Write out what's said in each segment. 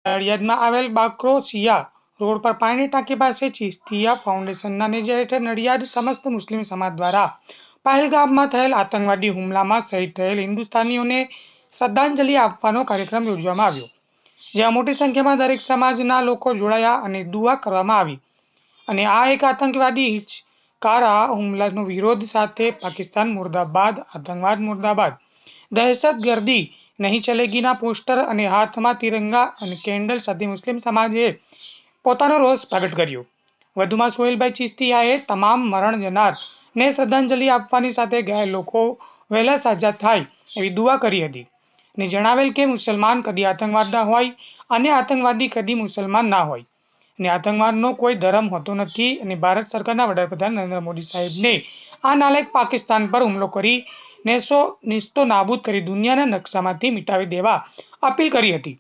નડિયાદમાં આવેલ બાક્રોસિયા રોડ પર પાણીની ટાંકી પાસે ચિશ્તિયા ફાઉન્ડેશનના નેજા હેઠળ નડિયાદ સમસ્ત મુસ્લિમ સમાજ દ્વારા પહેલગામમાં થયેલ આતંકવાદી હુમલામાં શહીદ થયેલ હિન્દુસ્તાનીઓને શ્રદ્ધાંજલિ આપવાનો કાર્યક્રમ યોજવામાં આવ્યો, જ્યાં મોટી સંખ્યામાં દરેક સમાજના લોકો જોડાયા અને દુઆ કરવામાં આવી અને આ એક આતંકવાદી હિચકારા હુમલાનો વિરોધ સાથે પાકિસ્તાન મુર્દાબાદ, આતંકવાદ મુર્દાબાદ, દહેશતગર્દી નહીં ચલેગીના પોસ્ટર અને હાથમાં તિરંગા અને કેન્ડલ સાથે મુસ્લિમ સમાજે પોતાનો રોષ પ્રગટ કર્યો। વધુમાં સોહેલભાઈ ચિશ્તિયાએ તમામ મરણ જનારને શ્રદ્ધાંજલિ આપવાની સાથે ઘાયલ લોકો વહેલા સાજા થાય એવી દુઆ કરી હતી અને જણાવેલ કે મુસલમાન કદી આતંકવાદ ના હોય અને આતંકવાદી કદી મુસલમાન ના હોય અને આતંકવાદનો કોઈ ધર્મ હોતો નથી અને ભારત સરકારના વડાપ્રધાન નરેન્દ્ર મોદી સાહેબને આ નાલાયક પાકિસ્તાન પર હુમલો કરી નિસ્તો નાબૂદ કરી દુનિયાના નકશામાંથી મિટાવી દેવા અપીલ કરી હતી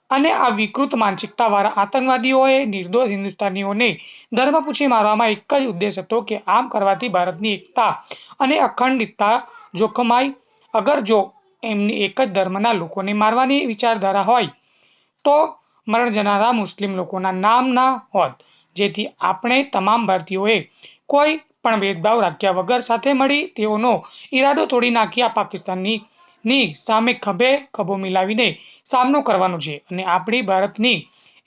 અને આ વિકૃત માનસિકતાવાળા આતંકવાદીઓએ નિર્દોષ હિન્દુસ્તાનીઓને ધર્મ પૂછી મારવામાં એક જ ઉદ્દેશ હતો કે આમ કરવાથી ભારતની એકતા અને અખંડિતતા જોખમાય। અગર જો એમની એક જ ધર્મના લોકોને મારવાની વિચારધારા હોય તો મરણ જનારા મુસ્લિમ લોકોના નામ ના હોત, જેથી આપણે તમામ ભારતીયોએ કોઈ પણ ભેદભાવ રાખ્યા વગર સાથે મળી તેઓનો ઈરાદો તોડી નાખી આ પાકિસ્તાનની સામે ખભે ખભો મિલાવીને સામનો કરવાનો છે અને આપણી ભારતની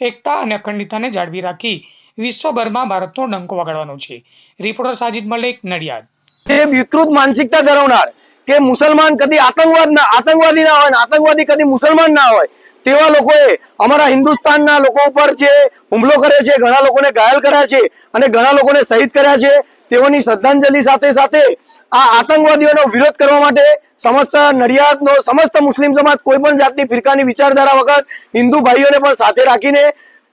એકતા અને અખંડિતતાને જાળવી રાખી વિશ્વભરમાં ભારતનો ડંકો વગાડવાનો છે। રિપોર્ટર સાજિદ મલિક, નડિયાદ। એ વિકૃત માનસિકતા ધરાવનાર કે મુસલમાન કદી આતંકવાદી ના હોય, આતંકવાદી કદી મુસલમાન ના હોય તેવા લોકોએ અમારા હિન્દુસ્તાનના લોકો ઉપર જે હુમલો કર્યો છે, ઘણા લોકોને ઘાયલ કર્યા છે અને ઘણા લોકોને શહીદ કર્યા છે, તેઓની શ્રદ્ધાંજલિ સાથે સાથે આ આતંકવાદીઓનો વિરોધ કરવા માટે સમસ્ત નડિયાદનો સમસ્ત મુસ્લિમ સમાજ કોઈ પણ જાતની ફિરકાની વિચારધારા વગર હિન્દુ ભાઈઓને પણ સાથે રાખીને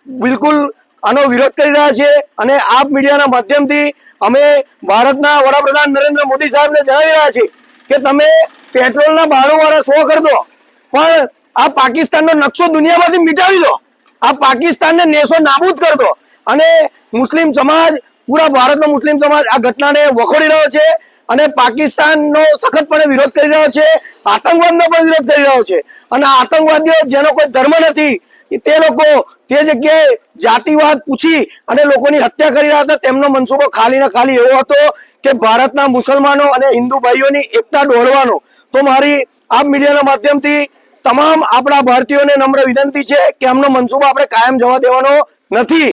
બિલકુલ આનો વિરોધ કરી રહ્યા છે અને આપ મીડિયાના માધ્યમથી અમે ભારતના વડાપ્રધાન નરેન્દ્ર મોદી સાહેબને જણાવી રહ્યા છીએ કે તમે પેટ્રોલના ભાડુંવાળા 100 કરી દો, પણ આ પાકિસ્તાનનો નકશો દુનિયામાંથી મિટાવી દો, આ પાકિસ્તાનને નેસો નાબૂદ કરી દો। અને મુસ્લિમ સમાજ, પૂરા ભારતનો મુસ્લિમ સમાજ આ ઘટનાને વખોડી રહ્યો છે અને પાકિસ્તાનનો સખતપણે વિરોધ કરી રહ્યો છે, આતંકવાદનો પણ વિરોધ કરી રહ્યો છે અને આતંકવાદીઓ જેનો કોઈ ધર્મ નથી તે લોકો તે જગ્યાએ જાતિવાદ પૂછી અને લોકોની હત્યા કરી રહ્યા હતા। તેમનો મનસૂબો ખાલી ને ખાલી એવો હતો કે ભારતના મુસલમાનો અને હિન્દુ ભાઈઓની એકતા દોરવાનો। તો મારી આપ મીડિયાના માધ્યમથી તમામ આપણા ભારતીયોને નમ્ર વિનંતી છે કે આમનો મનસૂબો આપણે કાયમ જવા દેવાનો નથી।